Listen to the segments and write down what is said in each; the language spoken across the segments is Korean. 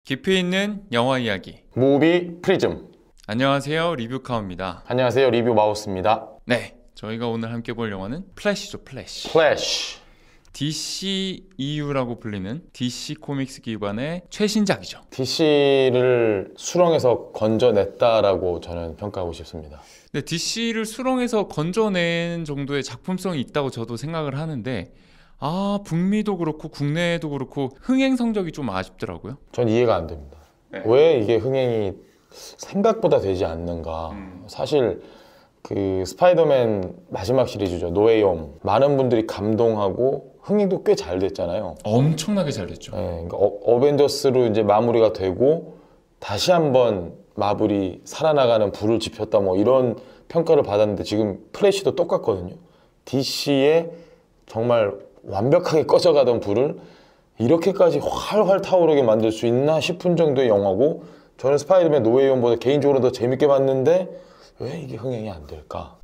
깊이 있는 영화 이야기. 무비 프리즘. 안녕하세요, 리뷰카우입니다. 안녕하세요, 리뷰 마우스입니다. 네, 저희가 오늘 함께 볼 영화는 플래시죠, 플래시. 플래시. DCEU라고 불리는 DC 코믹스 기반의 최신작이죠. DC를 수렁에서 건져냈다라고 저는 평가하고 싶습니다. 근데 DC를 수렁에서 건져낸 정도의 작품성이 있다고 저도 생각을 하는데, 북미도 그렇고 국내에도 그렇고 흥행 성적이 좀 아쉽더라고요. 전 이해가 안 됩니다. 네. 왜 이게 흥행이 생각보다 되지 않는가. 사실 그 스파이더맨 마지막 시리즈죠, 노웨이홈. 많은 분들이 감동하고 흥행도 꽤 잘 됐잖아요. 엄청나게 잘 됐죠. 네, 그러니까 어벤져스로 이제 마무리가 되고 다시 한번 마블이 살아나가는 불을 지폈다 뭐 이런 평가를 받았는데, 지금 플래시도 똑같거든요. DC의 정말 완벽하게 꺼져가던 불을 이렇게까지 활활 타오르게 만들 수 있나 싶은 정도의 영화고, 저는 스파이더맨 노웨이홈보다 개인적으로 더 재밌게 봤는데 왜 이게 흥행이 안 될까?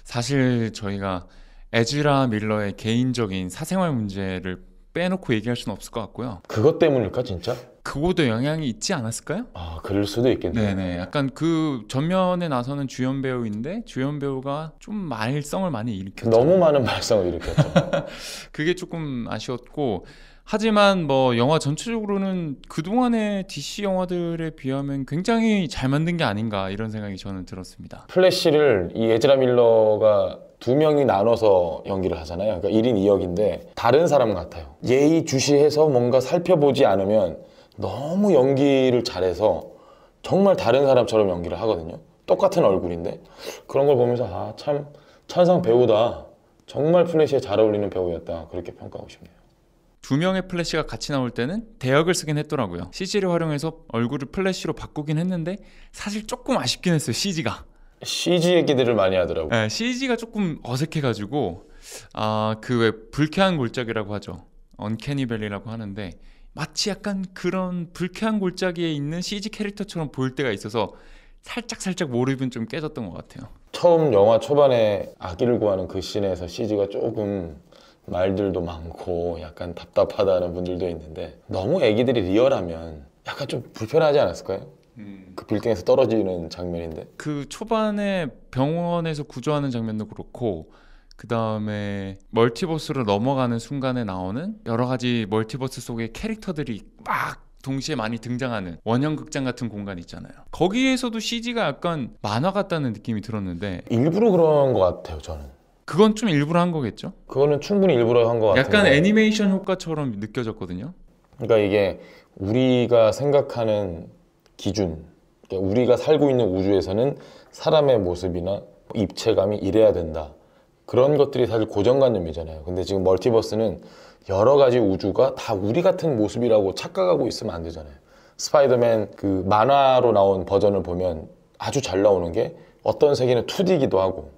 사실 저희가 에즈라 밀러의 개인적인 사생활 문제를 빼놓고 얘기할 수는 없을 것 같고요. 그것 때문일까 진짜? 그거도 영향이 있지 않았을까요? 그럴 수도 있겠네요. 네네, 약간 그 전면에 나서는 주연 배우인데 주연 배우가 좀 말썽을 많이 일으켰죠. 너무 많은 발성을 일으켰죠. 그게 조금 아쉬웠고, 하지만 뭐 영화 전체적으로는 그동안의 DC 영화들에 비하면 굉장히 잘 만든 게 아닌가, 이런 생각이 저는 들었습니다. 플래시를 이 에즈라 밀러가 두 명이 나눠서 연기를 하잖아요. 그러니까 1인 2역인데 다른 사람 같아요. 예의주시해서 뭔가 살펴보지 않으면 너무 연기를 잘해서 정말 다른 사람처럼 연기를 하거든요. 똑같은 얼굴인데 그런 걸 보면서 참 천상 배우다, 정말 플래시에 잘 어울리는 배우였다, 그렇게 평가하고 싶네요. 두 명의 플래시가 같이 나올 때는 대역을 쓰긴 했더라고요. CG를 활용해서 얼굴을 플래시로 바꾸긴 했는데 사실 조금 아쉽긴 했어요, CG가. CG 얘기들을 많이 하더라고요. 네, CG가 조금 어색해가지고 그 왜 불쾌한 골짜기라고 하죠. 언캐니 밸리라고 하는데 마치 약간 그런 불쾌한 골짜기에 있는 CG 캐릭터처럼 보일 때가 있어서 살짝 몰입은 좀 깨졌던 것 같아요. 처음 영화 초반에 아기를 구하는 그 씬에서 CG가 조금 말들도 많고 약간 답답하다는 분들도 있는데, 너무 애기들이 리얼하면 약간 좀 불편하지 않았을까요? 그 빌딩에서 떨어지는 장면인데 그 초반에 병원에서 구조하는 장면도 그렇고, 그 다음에 멀티버스로 넘어가는 순간에 나오는 여러 가지 멀티버스 속의 캐릭터들이 막 동시에 많이 등장하는 원형 극장 같은 공간 있잖아요. 거기에서도 CG가 약간 만화 같다는 느낌이 들었는데, 일부러 그런 것 같아요. 저는 그건 좀 일부러 한 거겠죠? 그거는 충분히 일부러 한 것 같아요. 약간 애니메이션 효과처럼 느껴졌거든요. 그러니까 이게 우리가 생각하는 기준, 그러니까 우리가 살고 있는 우주에서는 사람의 모습이나 입체감이 이래야 된다, 그런 것들이 사실 고정관념이잖아요. 근데 지금 멀티버스는 여러 가지 우주가 다 우리 같은 모습이라고 착각하고 있으면 안 되잖아요. 스파이더맨 그 만화로 나온 버전을 보면 아주 잘 나오는 게, 어떤 세계는 2D기도 하고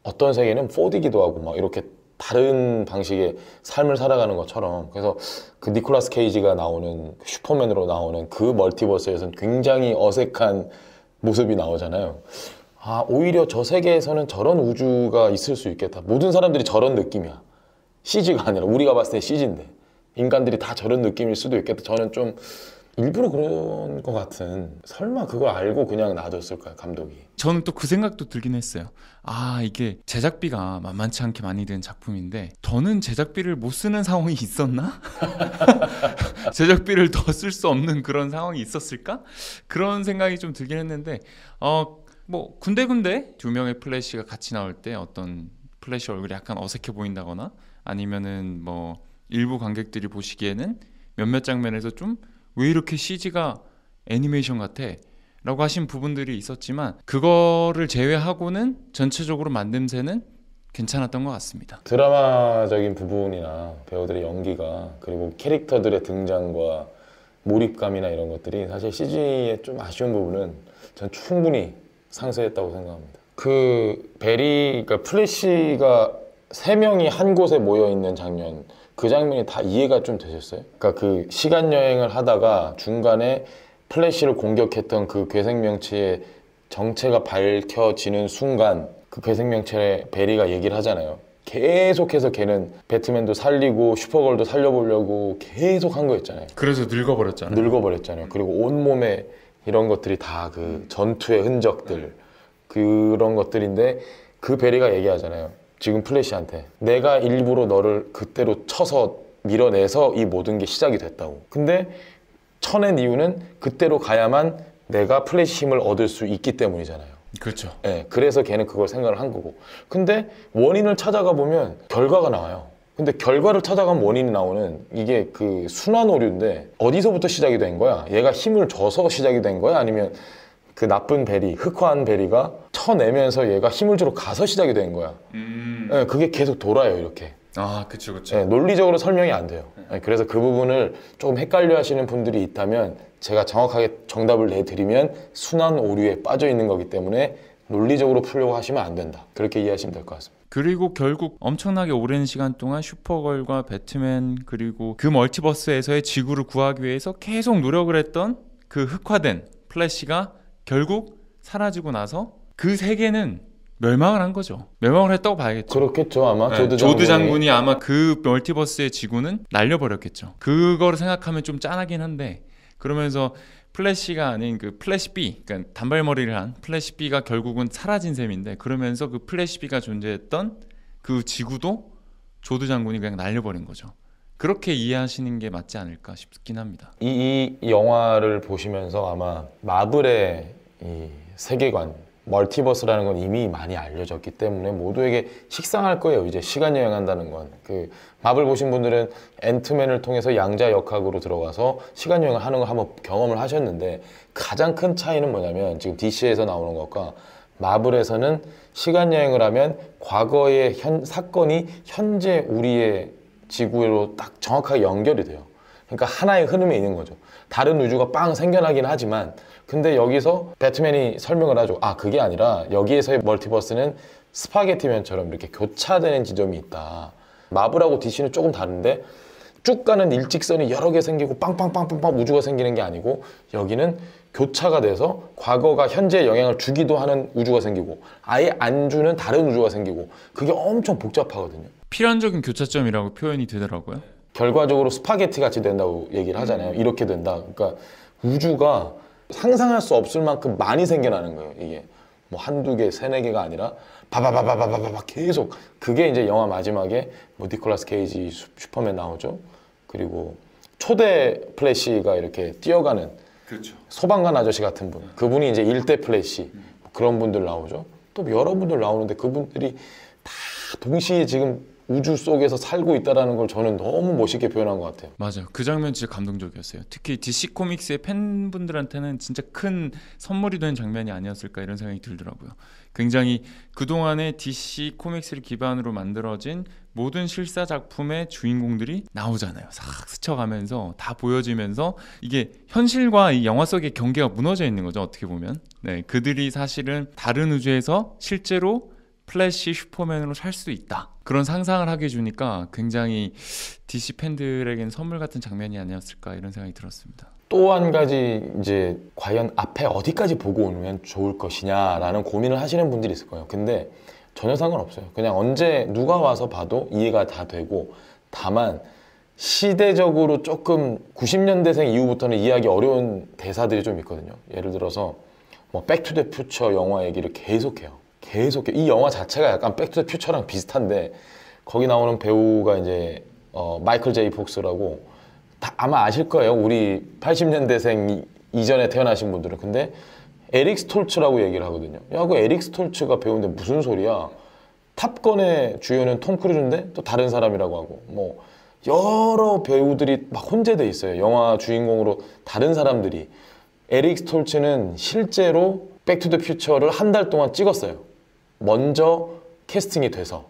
어떤 세계는 4D기도 하고 막 이렇게 다른 방식의 삶을 살아가는 것처럼. 그래서 그 니콜라스 케이지가 나오는 슈퍼맨으로 나오는 그 멀티버스에서는 굉장히 어색한 모습이 나오잖아요. 오히려 저 세계에서는 저런 우주가 있을 수 있겠다. 모든 사람들이 저런 느낌이야. CG가 아니라 우리가 봤을 때 CG인데 인간들이 다 저런 느낌일 수도 있겠다. 저는 좀 일부러 그런 것 같은, 설마 그걸 알고 그냥 놔뒀을까요, 감독이? 저는 또 그 생각도 들긴 했어요. 이게 제작비가 만만치 않게 많이 든 작품인데 더는 제작비를 못 쓰는 상황이 있었나? 제작비를 더 쓸 수 없는 그런 상황이 있었을까? 그런 생각이 좀 들긴 했는데, 뭐 군데군데 두 명의 플래시가 같이 나올 때 어떤 플래시 얼굴이 약간 어색해 보인다거나, 아니면은 뭐 일부 관객들이 보시기에는 몇몇 장면에서 좀 왜 이렇게 CG가 애니메이션 같아? 라고 하신 부분들이 있었지만, 그거를 제외하고는 전체적으로 만듦새는 괜찮았던 것 같습니다. 드라마적인 부분이나 배우들의 연기가, 그리고 캐릭터들의 등장과 몰입감이나 이런 것들이 사실 CG의 좀 아쉬운 부분은 전 충분히 상쇄했다고 생각합니다. 그 그러니까 플래시가 3명이 한 곳에 모여있는 장면, 그 장면이 다 이해가 좀 되셨어요? 그러니까 그 시간 여행을 하다가 중간에 플래시를 공격했던 그 괴생명체의 정체가 밝혀지는 순간, 그 괴생명체의 베리가 얘기를 하잖아요. 계속해서 걔는 배트맨도 살리고 슈퍼걸도 살려보려고 계속 한 거였잖아요. 그래서 늙어버렸잖아요. 늙어버렸잖아요. 그리고 온몸에 이런 것들이 다 그 전투의 흔적들 그런 것들인데 그 베리가 얘기하잖아요. 지금 플래시한테 내가 일부러 너를 그때로 쳐서 밀어내서 이 모든 게 시작이 됐다고. 근데 쳐낸 이유는 그때로 가야만 내가 플래시 힘을 얻을 수 있기 때문이잖아요. 그렇죠. 네, 그래서 걔는 그걸 생각을 한 거고. 근데 원인을 찾아가 보면 결과가 나와요. 근데 결과를 찾아가면 원인이 나오는 이게 그 순환 오류인데 어디서부터 시작이 된 거야? 얘가 힘을 줘서 시작이 된 거야? 아니면 그 나쁜 베리, 흑화한 베리가 쳐내면서 얘가 힘을 주러 가서 시작이 된 거야? 네, 그게 계속 돌아요, 이렇게. 아, 그쵸, 그쵸. 네, 논리적으로 설명이 안 돼요. 네, 그래서 그 부분을 조금 헷갈려 하시는 분들이 있다면 제가 정확하게 정답을 내드리면 순환 오류에 빠져 있는 거기 때문에 논리적으로 풀려고 하시면 안 된다. 그렇게 이해하시면 될 것 같습니다. 그리고 결국 엄청나게 오랜 시간 동안 슈퍼걸과 배트맨 그리고 그 멀티버스에서의 지구를 구하기 위해서 계속 노력을 했던 그 흑화된 플래시가 결국 사라지고 나서 그 세계는 멸망을 한 거죠. 멸망을 했다고 봐야겠죠. 그렇겠죠. 아마 네, 조드 장군이 아마 그 멀티버스의 지구는 날려버렸겠죠. 그거를 생각하면 좀 짠하긴 한데 그러면서 플래시가 아닌 그 플래시 B, 그러니까 단발머리를 한 플래시 B가 결국은 사라진 셈인데 그러면서 그 플래시 B가 존재했던 그 지구도 조드 장군이 그냥 날려버린 거죠. 그렇게 이해하시는 게 맞지 않을까 싶긴 합니다. 이 영화를 보시면서 아마 마블의 이 세계관, 멀티버스라는 건 이미 많이 알려졌기 때문에 모두에게 식상할 거예요. 이제 시간 여행한다는 건. 그 마블 보신 분들은 앤트맨을 통해서 양자 역학으로 들어가서 시간 여행을 하는 걸 한번 경험을 하셨는데 가장 큰 차이는 뭐냐면 지금 DC에서 나오는 것과 마블에서는 시간 여행을 하면 과거의 사건이 현재 우리의 지구로 딱 정확하게 연결이 돼요. 그러니까 하나의 흐름에 있는 거죠. 다른 우주가 빵 생겨나긴 하지만 근데 여기서 배트맨이 설명을 하죠. 아, 그게 아니라 여기에서의 멀티버스는 스파게티면처럼 이렇게 교차되는 지점이 있다. 마블하고 DC는 조금 다른데 쭉 가는 일직선이 여러 개 생기고 빵빵빵빵빵 우주가 생기는 게 아니고 여기는 교차가 돼서 과거가 현재에 영향을 주기도 하는 우주가 생기고 아예 안 주는 다른 우주가 생기고 그게 엄청 복잡하거든요. 필연적인 교차점이라고 표현이 되더라고요. 결과적으로 스파게티 같이 된다고 얘기를 하잖아요. 이렇게 된다. 그러니까 우주가 상상할 수 없을 만큼 많이 생겨나는 거예요. 이게 뭐 한두 개, 세네 개가 아니라 바바바바바바바 계속. 그게 이제 영화 마지막에 뭐 니콜라스 케이지 슈퍼맨 나오죠. 그리고 초대 플래시가 이렇게 뛰어가는 그렇죠. 소방관 아저씨 같은 분. 그분이 이제 일대 플래시. 그런 분들 나오죠. 또 여러분들 나오는데 그분들이 다 동시에 지금 우주 속에서 살고 있다는 걸 저는 너무 멋있게 표현한 것 같아요. 맞아요. 그 장면 진짜 감동적이었어요. 특히 DC 코믹스의 팬분들한테는 진짜 큰 선물이 된 장면이 아니었을까 이런 생각이 들더라고요. 굉장히 그동안의 DC 코믹스를 기반으로 만들어진 모든 실사 작품의 주인공들이 나오잖아요. 싹 스쳐가면서 다 보여지면서 이게 현실과 이 영화 속의 경계가 무너져 있는 거죠. 어떻게 보면. 네, 그들이 사실은 다른 우주에서 실제로 플래시 슈퍼맨으로 살 수 있다. 그런 상상을 하게 해주니까 굉장히 DC 팬들에겐 선물 같은 장면이 아니었을까 이런 생각이 들었습니다. 또 한 가지 이제 과연 앞에 어디까지 보고 오면 좋을 것이냐라는 고민을 하시는 분들이 있을 거예요. 근데 전혀 상관없어요. 그냥 언제 누가 와서 봐도 이해가 다 되고 다만 시대적으로 조금 90년대생 이후부터는 이해하기 어려운 대사들이 좀 있거든요. 예를 들어서 뭐 백투더퓨처 영화 얘기를 계속해요. 이 영화 자체가 약간 백투더퓨처랑 비슷한데 거기 나오는 배우가 이제 마이클 제이 폭스라고 아마 아실 거예요. 우리 80년대생 이전에 태어나신 분들은. 근데 에릭 스톨츠라고 얘기를 하거든요. 야, 그 에릭 스톨츠가 배우인데 무슨 소리야? 탑건의 주연은 톰 크루즈인데 또 다른 사람이라고 하고 뭐 여러 배우들이 막 혼재돼 있어요. 영화 주인공으로 다른 사람들이. 에릭 스톨츠는 실제로 백투더퓨처를 한 달 동안 찍었어요. 먼저 캐스팅이 돼서.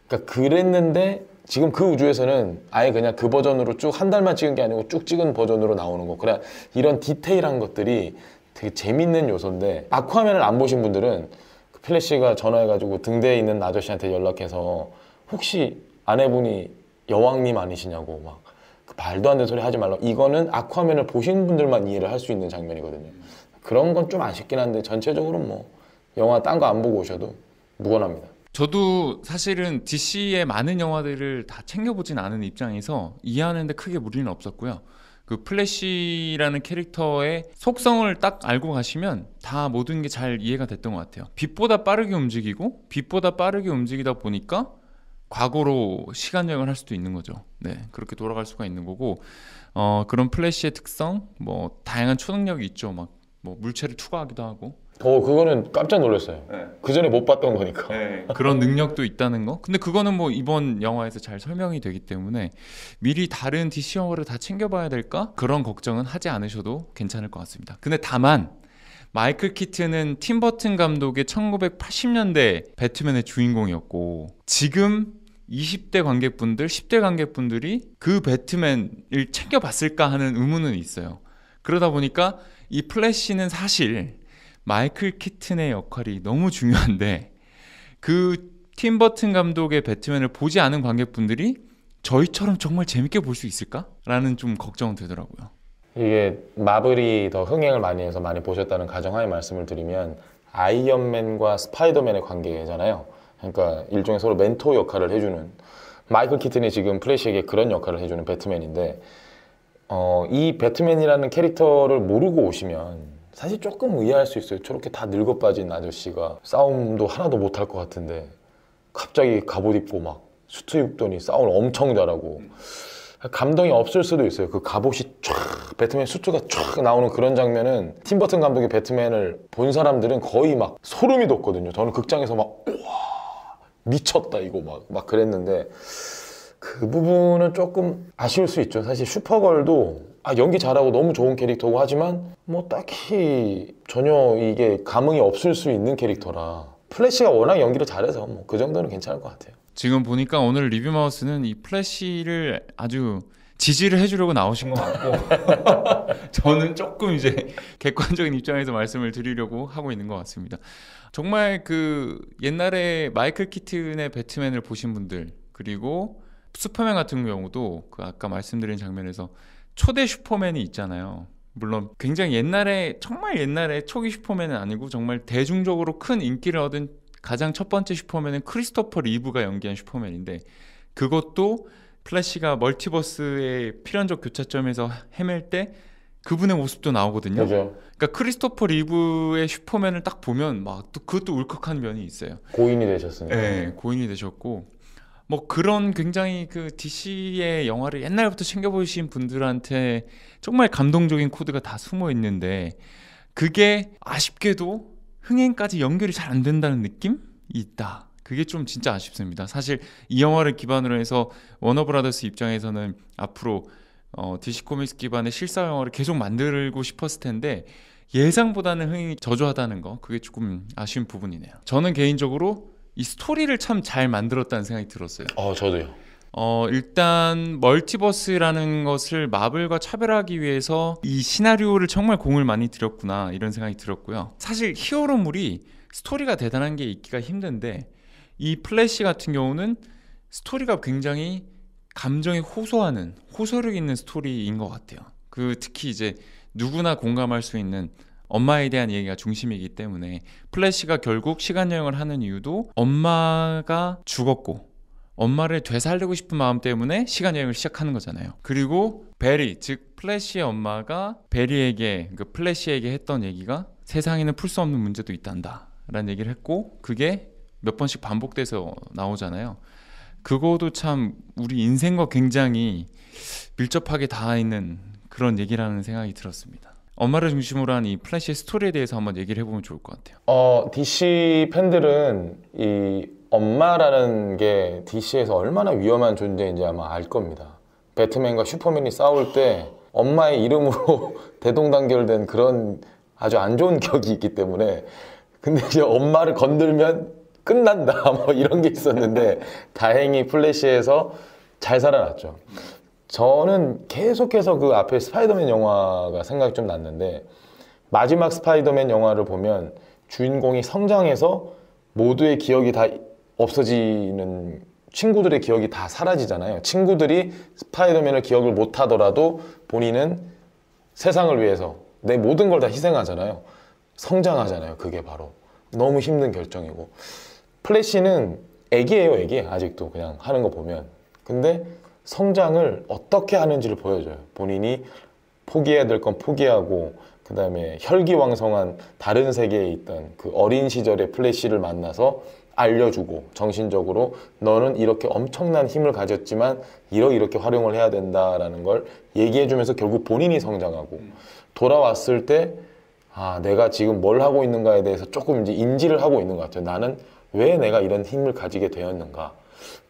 그러니까 그랬는데 지금 그 우주에서는 아예 그냥 그 버전으로 쭉 한 달만 찍은 게 아니고 쭉 찍은 버전으로 나오는 거. 그래 이런 디테일한 것들이 되게 재밌는 요소인데 아쿠아맨을 안 보신 분들은 그 플래시가 전화해가지고 등대에 있는 아저씨한테 연락해서 혹시 아내분이 여왕님 아니시냐고 막 그 말도 안 되는 소리 하지 말라. 이거는 아쿠아맨을 보신 분들만 이해를 할 수 있는 장면이거든요. 그런 건 좀 아쉽긴 한데 전체적으로 뭐 영화 딴 거 안 보고 오셔도 무관합니다. 저도 사실은 DC의 많은 영화들을 다 챙겨보진 않은 입장에서 이해하는데 크게 무리는 없었고요. 그 플래시라는 캐릭터의 속성을 딱 알고 가시면 다 모든 게 잘 이해가 됐던 것 같아요. 빛보다 빠르게 움직이고 빛보다 빠르게 움직이다 보니까 과거로 시간 여행을 할 수도 있는 거죠. 네, 그렇게 돌아갈 수가 있는 거고 그런 플래시의 특성, 뭐 다양한 초능력이 있죠. 막 뭐 물체를 투과하기도 하고. 그거는 깜짝 놀랐어요. 네. 그 전에 못 봤던 거니까. 네. 그런 능력도 있다는 거. 근데 그거는 뭐 이번 영화에서 잘 설명이 되기 때문에 미리 다른 DC 영화를 다 챙겨봐야 될까? 그런 걱정은 하지 않으셔도 괜찮을 것 같습니다. 근데 다만 마이클 키튼은 팀 버튼 감독의 1980년대 배트맨의 주인공이었고 지금 20대 관객분들, 10대 관객분들이 그 배트맨을 챙겨봤을까 하는 의문은 있어요. 그러다 보니까 이 플래시는 사실 마이클 키튼의 역할이 너무 중요한데 그 팀 버튼 감독의 배트맨을 보지 않은 관객분들이 저희처럼 정말 재밌게 볼 수 있을까? 라는 좀 걱정은 되더라고요. 이게 마블이 더 흥행을 많이 해서 많이 보셨다는 가정하에 말씀을 드리면 아이언맨과 스파이더맨의 관계잖아요. 그러니까 일종의 서로 멘토 역할을 해주는 마이클 키튼이 지금 플래시에게 그런 역할을 해주는 배트맨인데 이 배트맨이라는 캐릭터를 모르고 오시면 사실 조금 의아할 수 있어요. 저렇게 다 늙어 빠진 아저씨가 싸움도 하나도 못할 것 같은데 갑자기 갑옷 입고 막 수트 입더니 싸움을 엄청 잘하고 감동이 없을 수도 있어요. 그 갑옷이 쫙 배트맨 수트가 쫙 나오는 그런 장면은 팀 버튼 감독의 배트맨을 본 사람들은 거의 막 소름이 돋거든요. 저는 극장에서 막 우와 미쳤다 이거 막 그랬는데 그 부분은 조금 아쉬울 수 있죠. 사실 슈퍼걸도 연기 잘하고 너무 좋은 캐릭터고 하지만 뭐 딱히 전혀 이게 감흥이 없을 수 있는 캐릭터라 플래시가 워낙 연기를 잘해서 뭐 그 정도는 괜찮을 것 같아요. 지금 보니까 오늘 리뷰 마우스는 이 플래시를 아주 지지를 해주려고 나오신 것 같고 저는 조금 이제 객관적인 입장에서 말씀을 드리려고 하고 있는 것 같습니다. 정말 그 옛날에 마이클 키튼의 배트맨을 보신 분들 그리고 슈퍼맨 같은 경우도 그 아까 말씀드린 장면에서 초대 슈퍼맨이 있잖아요. 물론 굉장히 옛날에 정말 옛날에 초기 슈퍼맨은 아니고 정말 대중적으로 큰 인기를 얻은 가장 첫 번째 슈퍼맨은 크리스토퍼 리브가 연기한 슈퍼맨인데 그것도 플래시가 멀티버스의 필연적 교차점에서 헤맬 때 그분의 모습도 나오거든요. 그죠. 그러니까 크리스토퍼 리브의 슈퍼맨을 딱 보면 막 또 그것도 울컥한 면이 있어요. 고인이 되셨으니까. 네, 고인이 되셨고 뭐 그런 굉장히 그 DC의 영화를 옛날부터 챙겨보신 분들한테 정말 감동적인 코드가 다 숨어 있는데 그게 아쉽게도 흥행까지 연결이 잘 안 된다는 느낌이 있다. 그게 좀 진짜 아쉽습니다. 사실 이 영화를 기반으로 해서 워너브라더스 입장에서는 앞으로 DC 코믹스 기반의 실사 영화를 계속 만들고 싶었을 텐데 예상보다는 흥행이 저조하다는 거 그게 조금 아쉬운 부분이네요. 저는 개인적으로 이 스토리를 참 잘 만들었다는 생각이 들었어요. 저도요. 일단 멀티버스라는 것을 마블과 차별하기 위해서 이 시나리오를 정말 공을 많이 들였구나 이런 생각이 들었고요. 사실 히어로물이 스토리가 대단한 게 있기가 힘든데 이 플래시 같은 경우는 스토리가 굉장히 감정에 호소하는 호소력 있는 스토리인 것 같아요. 그 특히 이제 누구나 공감할 수 있는 엄마에 대한 얘기가 중심이기 때문에 플래시가 결국 시간여행을 하는 이유도 엄마가 죽었고 엄마를 되살리고 싶은 마음 때문에 시간여행을 시작하는 거잖아요. 그리고 베리, 즉 플래시의 엄마가 베리에게 그 플래시에게 했던 얘기가 세상에는 풀 수 없는 문제도 있단다 라는 얘기를 했고 그게 몇 번씩 반복돼서 나오잖아요. 그거도 참 우리 인생과 굉장히 밀접하게 닿아 있는 그런 얘기라는 생각이 들었습니다. 엄마를 중심으로 한 이 플래시의 스토리에 대해서 한번 얘기를 해보면 좋을 것 같아요. DC 팬들은 이 엄마라는 게 DC에서 얼마나 위험한 존재인지 아마 알 겁니다. 배트맨과 슈퍼맨이 싸울 때 엄마의 이름으로 대동단결된 그런 아주 안 좋은 격이 있기 때문에 근데 이제 엄마를 건들면 끝난다 뭐 이런 게 있었는데 다행히 플래시에서 잘 살아났죠. 저는 계속해서 그 앞에 스파이더맨 영화가 생각이 좀 났는데 마지막 스파이더맨 영화를 보면 주인공이 성장해서 모두의 기억이 다 없어지는 친구들의 기억이 다 사라지잖아요. 친구들이 스파이더맨을 기억을 못 하더라도 본인은 세상을 위해서 내 모든 걸 다 희생하잖아요. 성장하잖아요. 그게 바로 너무 힘든 결정이고 플래시는 애기예요, 애기. 아직도 그냥 하는 거 보면. 근데 성장을 어떻게 하는지를 보여줘요. 본인이 포기해야 될 건 포기하고 그 다음에 혈기왕성한 다른 세계에 있던 그 어린 시절의 플래시를 만나서 알려주고 정신적으로 너는 이렇게 엄청난 힘을 가졌지만 이렇게 활용을 해야 된다라는 걸 얘기해주면서 결국 본인이 성장하고 돌아왔을 때 아, 내가 지금 뭘 하고 있는가에 대해서 조금 이제 인지를 하고 있는 것 같아요. 나는 왜 내가 이런 힘을 가지게 되었는가.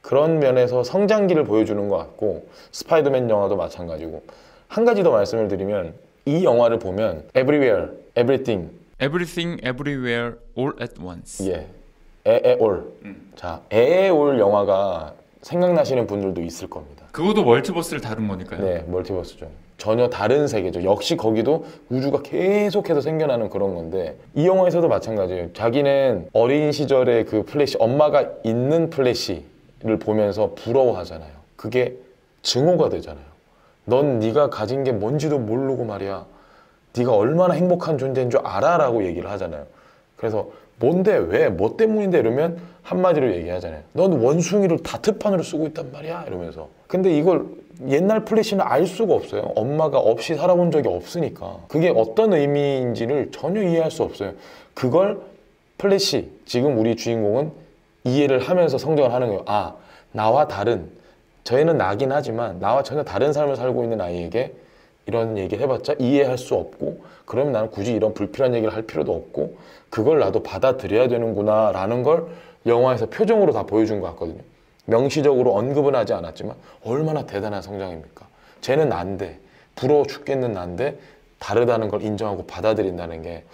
그런 면에서 성장기를 보여주는 것 같고 스파이더맨 영화도 마찬가지고 한 가지 더 말씀을 드리면 이 영화를 보면 Everywhere, Everything Everything, Everywhere, All at Once. 예, 에에올 자, 에에올 영화가 생각나시는 분들도 있을 겁니다. 그것도 멀티버스를 다룬 거니까요. 네, 멀티버스죠. 전혀 다른 세계죠. 역시 거기도 우주가 계속해서 생겨나는 그런 건데 이 영화에서도 마찬가지예요. 자기는 어린 시절에 그 플래시, 엄마가 있는 플래시를 보면서 부러워하잖아요. 그게 증오가 되잖아요. 넌 네가 가진 게 뭔지도 모르고 말이야. 네가 얼마나 행복한 존재인 줄 알아? 라고 얘기를 하잖아요. 그래서 뭔데 왜 뭐 때문인데 이러면 한마디로 얘기하잖아요. 넌 원숭이를 다트판으로 쓰고 있단 말이야 이러면서. 근데 이걸 옛날 플래시는 알 수가 없어요. 엄마가 없이 살아본 적이 없으니까 그게 어떤 의미인지를 전혀 이해할 수 없어요. 그걸 플래시, 지금 우리 주인공은 이해를 하면서 성장을 하는 거예요. 아, 나와 다른, 저희는 나긴 하지만 나와 전혀 다른 삶을 살고 있는 아이에게 이런 얘기 해봤자 이해할 수 없고 그러면 나는 굳이 이런 불필요한 얘기를 할 필요도 없고 그걸 나도 받아들여야 되는구나 라는 걸 영화에서 표정으로 다 보여준 것 같거든요. 명시적으로 언급은 하지 않았지만 얼마나 대단한 성장입니까? 쟤는 난데, 부러워 죽겠는 난데 다르다는 걸 인정하고 받아들인다는 게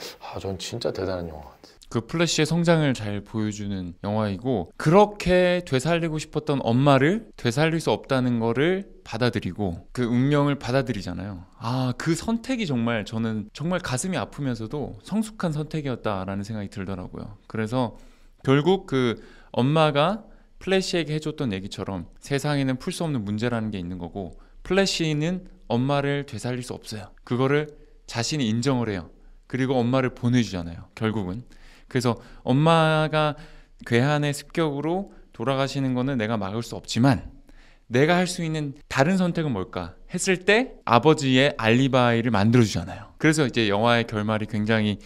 전 진짜 대단한 영화 같아요. 그 플래시의 성장을 잘 보여주는 영화이고 그렇게 되살리고 싶었던 엄마를 되살릴 수 없다는 거를 받아들이고 그 운명을 받아들이잖아요. 아, 그 선택이 정말 저는 정말 가슴이 아프면서도 성숙한 선택이었다라는 생각이 들더라고요. 그래서 결국 그 엄마가 플래시에게 해줬던 얘기처럼 세상에는 풀 수 없는 문제라는 게 있는 거고 플래시는 엄마를 되살릴 수 없어요. 그거를 자신이 인정을 해요. 그리고 엄마를 보내주잖아요. 결국은. 그래서 엄마가 괴한의 습격으로 돌아가시는 거는 내가 막을 수 없지만 내가 할 수 있는 다른 선택은 뭘까 했을 때 아버지의 알리바이를 만들어주잖아요. 그래서 이제 영화의 결말이 굉장히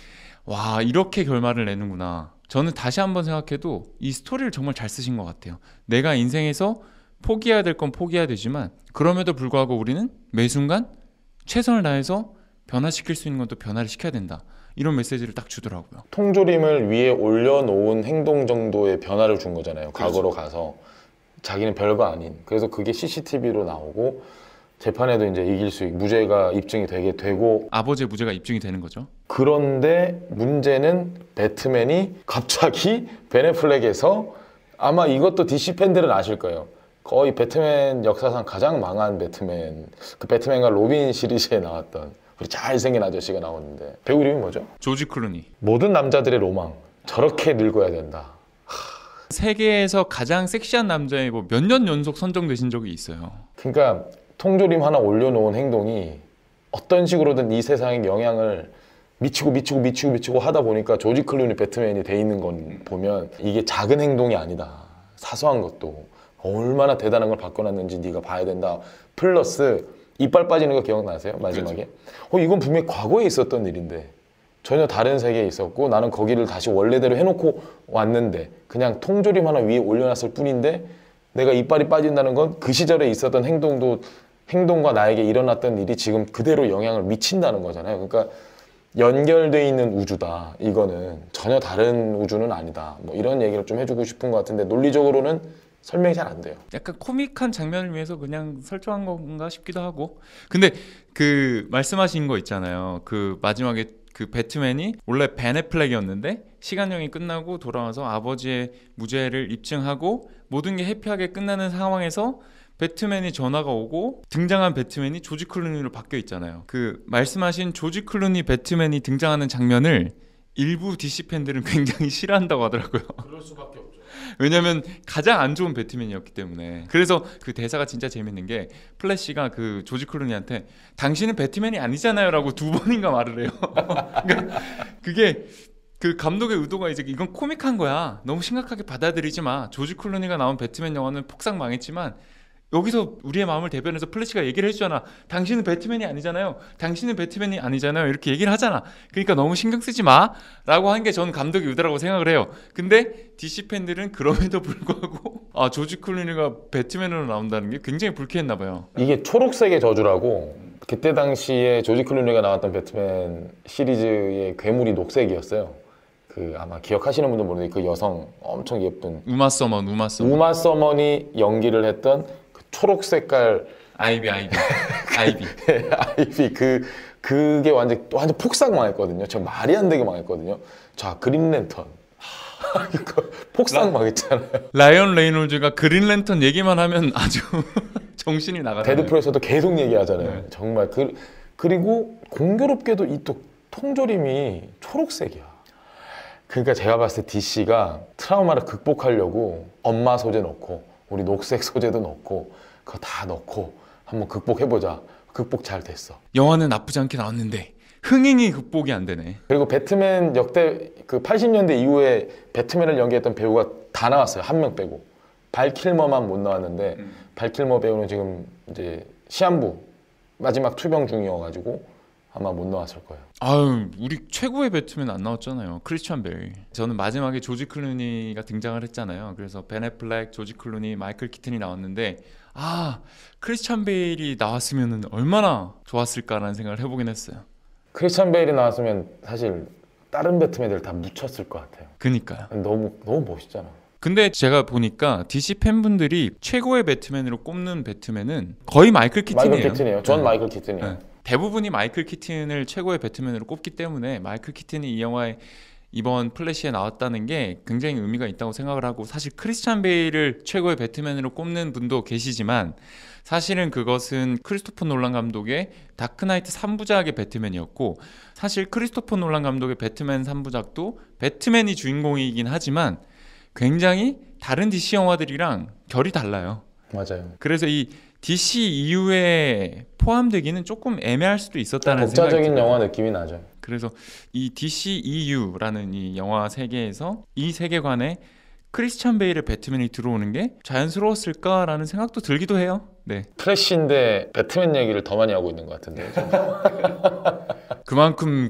와, 이렇게 결말을 내는구나. 저는 다시 한번 생각해도 이 스토리를 정말 잘 쓰신 것 같아요. 내가 인생에서 포기해야 될 건 포기해야 되지만 그럼에도 불구하고 우리는 매 순간 최선을 다해서 변화시킬 수 있는 것도 변화를 시켜야 된다. 이런 메시지를 딱 주더라고요. 통조림을 위에 올려놓은 행동 정도의 변화를 준 거잖아요. 과거로 가서 자기는 별거 아닌. 그래서 그게 CCTV로 나오고 재판에도 이제 이길 수 있고 무죄가 입증이 되게 되고 아버지의 무죄가 입증이 되는 거죠. 그런데 문제는 배트맨이 갑자기 벤 애플렉에서 아마 이것도 DC 팬들은 아실 거예요. 거의 배트맨 역사상 가장 망한 배트맨, 그 배트맨과 로빈 시리즈에 나왔던 우리 잘생긴 아저씨가 나오는데 배우 이름이 뭐죠? 조지 클루니. 모든 남자들의 로망. 저렇게 늙어야 된다. 세계에서 가장 섹시한 남자에 뭐 몇 년 연속 선정되신 적이 있어요. 그러니까 통조림 하나 올려놓은 행동이 어떤 식으로든 이 세상에 영향을 미치고 하다 보니까 조지 클루니 배트맨이 돼 있는 건 보면 이게 작은 행동이 아니다. 사소한 것도 얼마나 대단한 걸 바꿔놨는지 네가 봐야 된다. 플러스 이빨 빠지는 거 기억나세요? 마지막에? 이건 분명히 과거에 있었던 일인데 전혀 다른 세계에 있었고 나는 거기를 다시 원래대로 해놓고 왔는데 그냥 통조림 하나 위에 올려놨을 뿐인데 내가 이빨이 빠진다는 건 그 시절에 있었던 행동과 나에게 일어났던 일이 지금 그대로 영향을 미친다는 거잖아요. 그러니까 연결돼 있는 우주다. 이거는 전혀 다른 우주는 아니다. 뭐 이런 얘기를 좀 해주고 싶은 것 같은데 논리적으로는 설명이 잘 안 돼요. 약간 코믹한 장면을 위해서 그냥 설정한 건가 싶기도 하고. 근데 그 말씀하신 거 있잖아요. 그 마지막에 그 배트맨이 원래 벤 애플렉이었는데 시간여행이 끝나고 돌아와서 아버지의 무죄를 입증하고 모든 게 해피하게 끝나는 상황에서 배트맨이 전화가 오고 등장한 배트맨이 조지 클루니로 바뀌어 있잖아요. 그 말씀하신 조지 클루니 배트맨이 등장하는 장면을 일부 DC 팬들은 굉장히 싫어한다고 하더라고요. 그럴 수밖에 없죠. 왜냐면 가장 안 좋은 배트맨이었기 때문에. 그래서 그 대사가 진짜 재밌는 게 플래시가 그 조지 클루니한테 당신은 배트맨이 아니잖아요 라고 2번인가 말을 해요. 그러니까 그게 그 감독의 의도가 이제 이건 코믹한 거야. 너무 심각하게 받아들이지 마. 조지 클루니가 나온 배트맨 영화는 폭삭 망했지만 여기서 우리의 마음을 대변해서 플래시가 얘기를 해주잖아. 당신은 배트맨이 아니잖아요. 당신은 배트맨이 아니잖아요. 이렇게 얘기를 하잖아. 그러니까 너무 신경 쓰지 마 라고 한 게 저는 감독의 의도라고 생각을 해요. 근데 DC 팬들은 그럼에도 불구하고 조지 클루니가 배트맨으로 나온다는 게 굉장히 불쾌했나 봐요. 이게 초록색의 저주라고 그때 당시에 조지 클루니가 나왔던 배트맨 시리즈의 괴물이 녹색이었어요. 그 아마 기억하시는 분들 모르는데 그 여성 엄청 예쁜 우마 서먼 우마 서먼이 연기를 했던 그 초록 색깔 아이비 그게 완전 폭삭 망했거든요. 저 말이 안 되게 망했거든요. 자, 그린랜턴 이거 폭삭 망했잖아요. 라이언 레이놀즈가 그린랜턴 얘기만 하면 아주 정신이 나가요. 데드풀에서도 계속 얘기하잖아요. 네. 정말 그리고 공교롭게도 이 또 통조림이 초록색이야. 그러니까 제가 봤을 때 DC가 트라우마를 극복하려고 엄마 소재 넣고 우리 녹색 소재도 넣고 그거 다 넣고 한번 극복해보자. 극복 잘 됐어. 영화는 나쁘지 않게 나왔는데 흥행이 극복이 안 되네. 그리고 배트맨 역대 그 80년대 이후에 배트맨을 연기했던 배우가 다 나왔어요. 한 명 빼고. 발 킬머만 못 나왔는데 발 킬머 배우는 지금 이제 시한부 마지막 투병 중이어가지고 아마 못 나왔을 거예요. 아유, 우리 최고의 배트맨 안 나왔잖아요. 크리스찬 베일. 저는 마지막에 조지 클루니가 등장을 했잖아요. 그래서 벤 애플렉, 조지 클루니, 마이클 키튼이 나왔는데 크리스찬 베일이 나왔으면 얼마나 좋았을까라는 생각을 해보긴 했어요. 크리스찬 베일이 나왔으면 사실 다른 배트맨들 다 묻혔을 것 같아요. 그니까요. 너무 멋있잖아. 근데 제가 보니까 DC 팬분들이 최고의 배트맨으로 꼽는 배트맨은 거의 마이클 키튼이에요. 마이클 키튼이에요. 전 마이클 키튼이에요. 네. 대부분이 마이클 키튼을 최고의 배트맨으로 꼽기 때문에 마이클 키튼이 이 영화에 이번 플래시에 나왔다는 게 굉장히 의미가 있다고 생각을 하고, 사실 크리스찬 베일을 최고의 배트맨으로 꼽는 분도 계시지만 사실은 그것은 크리스토퍼 놀란 감독의 다크나이트 3부작의 배트맨이었고, 사실 크리스토퍼 놀란 감독의 배트맨 3부작도 배트맨이 주인공이긴 하지만 굉장히 다른 DC 영화들이랑 결이 달라요. 맞아요. 그래서 이 DC 이후에 포함되기는 조금 애매할 수도 있었다는 생각이 독자적인 들어요. 영화 느낌이 나죠. 그래서 이 DC EU라는 이 영화 세계에서 이 세계관에 크리스찬 베일의 배트맨이 들어오는 게 자연스러웠을까라는 생각도 들기도 해요. 네. 프레쉬인데 배트맨 얘기를 더 많이 하고 있는 것 같은데. 그만큼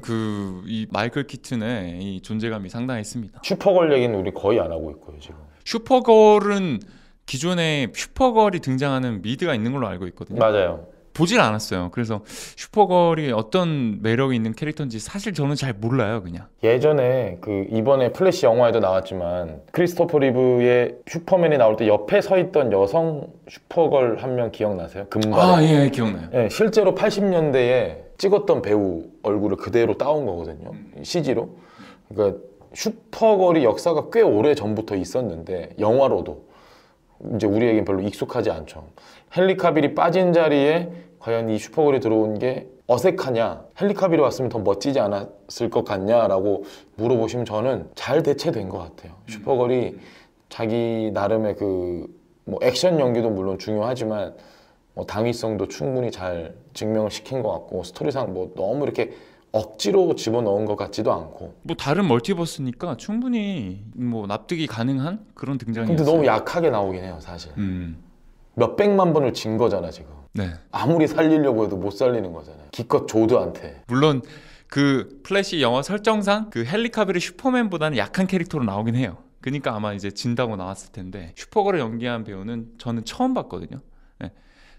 이 마이클 키튼의 이 존재감이 상당했습니다. 슈퍼걸 얘기는 우리 거의 안 하고 있고요 지금. 슈퍼걸은 기존에 슈퍼걸이 등장하는 미드가 있는 걸로 알고 있거든요. 맞아요. 보질 않았어요. 그래서 슈퍼걸이 어떤 매력이 있는 캐릭터인지 사실 저는 잘 몰라요, 그냥. 예전에 그 이번에 플래시 영화에도 나왔지만 크리스토퍼 리브의 슈퍼맨이 나올 때 옆에 서 있던 여성 슈퍼걸 한 명 기억나세요? 금발에. 예, 기억나요. 예, 실제로 80년대에 찍었던 배우 얼굴을 그대로 따온 거거든요. CG로. 그러니까 슈퍼걸이 역사가 꽤 오래 전부터 있었는데 영화로도 이제 우리에겐 별로 익숙하지 않죠. 헨리 카빌이 빠진 자리에 과연 이 슈퍼걸이 들어온 게 어색하냐, 헨리 카빌이 왔으면 더 멋지지 않았을 것 같냐라고 물어보시면 저는 잘 대체된 것 같아요. 슈퍼걸이 자기 나름의 뭐 액션 연기도 물론 중요하지만 뭐 당위성도 충분히 잘 증명을 시킨 것 같고, 스토리상 뭐 너무 이렇게 억지로 집어넣은 것 같지도 않고. 뭐 다른 멀티버스니까 충분히 뭐 납득이 가능한 그런 등장이었어요. 근데 너무 약하게 나오긴 해요 사실. 몇백만 번을 진 거잖아 지금. 네. 아무리 살리려고 해도 못 살리는 거잖아요. 기껏 조드한테. 물론 그 플래시 영화 설정상 그 헨리 카빌이 슈퍼맨보다는 약한 캐릭터로 나오긴 해요. 그러니까 아마 이제 진다고 나왔을 텐데, 슈퍼걸을 연기한 배우는 저는 처음 봤거든요. 네.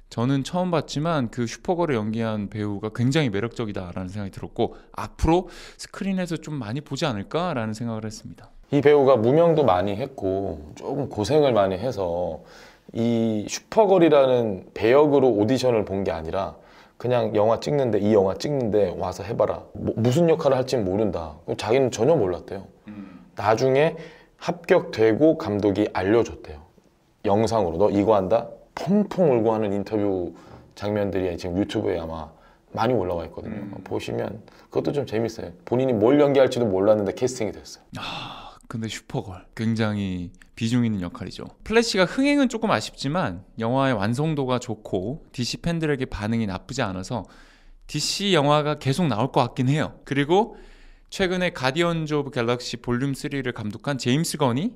저는 처음 봤지만 그 슈퍼걸을 연기한 배우가 굉장히 매력적이다라는 생각이 들었고, 앞으로 스크린에서 좀 많이 보지 않을까라는 생각을 했습니다. 이 배우가 무명도 많이 했고 조금 고생을 많이 해서 이 슈퍼걸이라는 배역으로 오디션을 본 게 아니라 그냥 이 영화 찍는데 와서 해봐라. 무슨 역할을 할지는 모른다. 자기는 전혀 몰랐대요. 나중에 합격되고 감독이 알려줬대요. 영상으로 너 이거 한다? 펑펑 울고 하는 인터뷰 장면들이 지금 유튜브에 아마 많이 올라와 있거든요. 보시면 그것도 좀 재밌어요. 본인이 뭘 연기할지도 몰랐는데 캐스팅이 됐어요. 근데 슈퍼걸 굉장히 비중 있는 역할이죠. 플래시가 흥행은 조금 아쉽지만 영화의 완성도가 좋고 DC 팬들에게 반응이 나쁘지 않아서 DC 영화가 계속 나올 것 같긴 해요. 그리고 최근에 가디언즈 오브 갤럭시 볼륨 3를 감독한 제임스 건이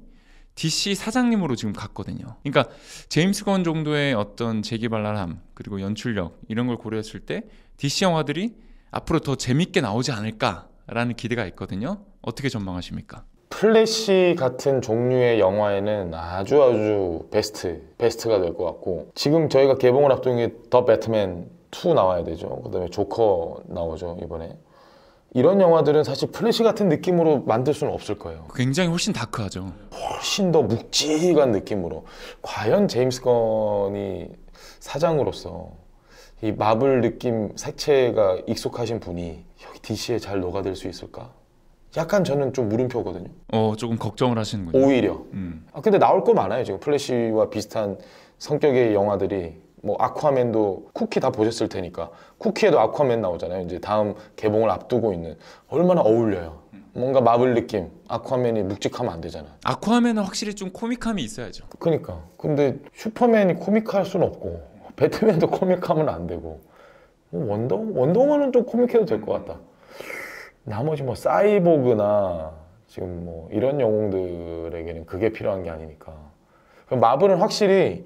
DC 사장님으로 지금 갔거든요. 그러니까 제임스 건 정도의 어떤 재기발랄함 그리고 연출력 이런 걸 고려했을 때 DC 영화들이 앞으로 더 재밌게 나오지 않을까라는 기대가 있거든요. 어떻게 전망하십니까? 플래시 같은 종류의 영화에는 아주 베스트가 될 것 같고, 지금 저희가 개봉을 앞둔 게 더 배트맨 2 나와야 되죠. 그다음에 조커 나오죠 이번에. 이런 영화들은 사실 플래시 같은 느낌으로 만들 수는 없을 거예요. 굉장히 훨씬 다크하죠. 훨씬 더 묵직한 느낌으로. 과연 제임스 건이 사장으로서 이 마블 느낌 색채가 익숙하신 분이 여기 DC에 잘 녹아들 수 있을까? 약간 저는 좀 물음표거든요. 조금 걱정을 하시는군요. 오히려. 근데 나올 거 많아요. 지금 플래시와 비슷한 성격의 영화들이. 뭐 아쿠아맨도 쿠키 다 보셨을 테니까 쿠키에도 아쿠아맨 나오잖아요. 이제 다음 개봉을 앞두고 있는. 얼마나 어울려요. 뭔가 마블 느낌. 아쿠아맨이 묵직하면 안 되잖아. 아쿠아맨은 확실히 좀 코믹함이 있어야죠. 그러니까. 근데 슈퍼맨이 코믹할 수는 없고 배트맨도 코믹하면 안 되고 원더우먼은 좀 코믹해도 될 것 같다. 나머지 뭐 사이보그나 지금 뭐 이런 영웅들에게는 그게 필요한 게 아니니까. 마블은 확실히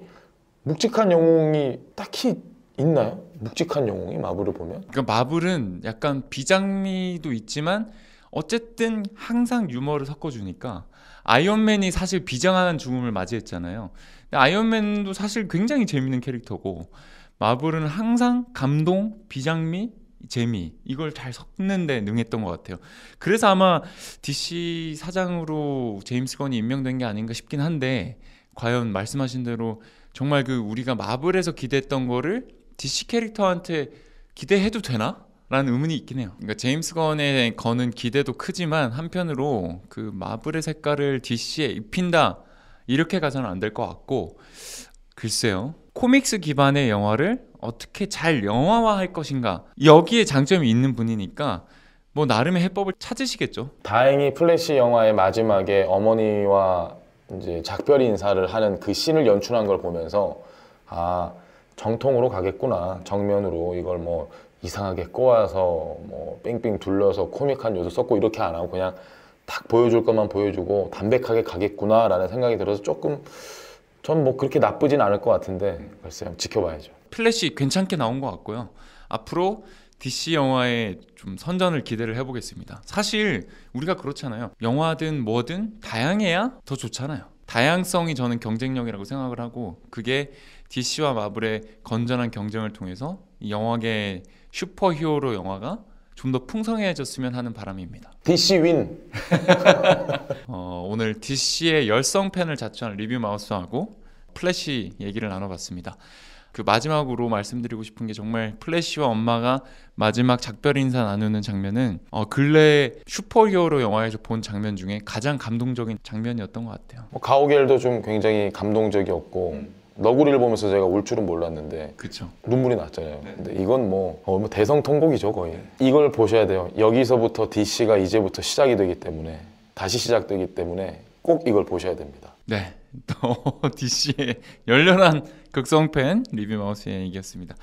묵직한 영웅이 딱히 있나요? 묵직한 영웅이 마블을 보면? 그러니까 마블은 약간 비장미도 있지만 어쨌든 항상 유머를 섞어주니까 아이언맨이 사실 비장한 죽음을 맞이했잖아요. 근데 아이언맨도 사실 굉장히 재밌는 캐릭터고 마블은 항상 감동, 비장미, 재미 이걸 잘 섞는 데 능했던 것 같아요. 그래서 아마 DC 사장으로 제임스 건이 임명된 게 아닌가 싶긴 한데 과연 말씀하신 대로 정말 그 우리가 마블에서 기대했던 거를 DC 캐릭터한테 기대해도 되나? 라는 의문이 있긴 해요. 그러니까 제임스 건의 거는 기대도 크지만 한편으로 그 마블의 색깔을 DC에 입힌다 이렇게 가서는 안 될 것 같고 글쎄요. 코믹스 기반의 영화를 어떻게 잘 영화화할 것인가 여기에 장점이 있는 분이니까 뭐 나름의 해법을 찾으시겠죠. 다행히 플래시 영화의 마지막에 어머니와 이제 작별 인사를 하는 그 씬을 연출한 걸 보면서 정통으로 가겠구나. 정면으로 이걸 뭐 이상하게 꼬아서 뭐 뺑뺑 둘러서 코믹한 요소 썼고 이렇게 안 하고 그냥 딱 보여줄 것만 보여주고 담백하게 가겠구나 라는 생각이 들어서 조금 전 뭐 그렇게 나쁘진 않을 것 같은데 글쎄요. 지켜봐야죠. 플래시 괜찮게 나온 것 같고요. 앞으로 DC 영화에 좀 선전을 기대를 해보겠습니다. 사실 우리가 그렇잖아요. 영화든 뭐든 다양해야 더 좋잖아요. 다양성이 저는 경쟁력이라고 생각을 하고 그게 DC와 마블의 건전한 경쟁을 통해서 이 영화계 슈퍼히어로 영화가 좀 더 풍성해졌으면 하는 바람입니다. DC 윈! 오늘 DC의 열성팬을 자처한 리뷰 마우스하고 플래시 얘기를 나눠봤습니다. 그 마지막으로 말씀드리고 싶은 게 정말 플래시와 엄마가 마지막 작별 인사 나누는 장면은 근래 슈퍼히어로 영화에서 본 장면 중에 가장 감동적인 장면이었던 것 같아요. 가오갤도 좀 굉장히 감동적이었고 너구리를 보면서 제가 울 줄은 몰랐는데 그렇죠. 눈물이 났잖아요. 근데 이건 뭐 대성통곡이죠 거의. 이걸 보셔야 돼요. 여기서부터 DC가 이제부터 시작이 되기 때문에 다시 시작되기 때문에 꼭 이걸 보셔야 됩니다. 네, 또 DC의 열렬한 극성팬 리뷰 마우스의 얘기였습니다.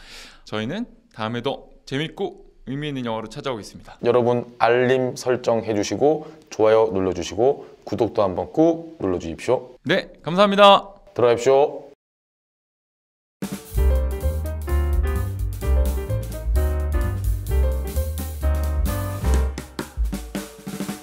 저희는 다음에도 재밌고 의미 있는 영화로 찾아오겠습니다. 여러분 알림 설정 해주시고 좋아요 눌러주시고 구독도 한번 꾹 눌러주십시오. 네, 감사합니다. 들어가십시오.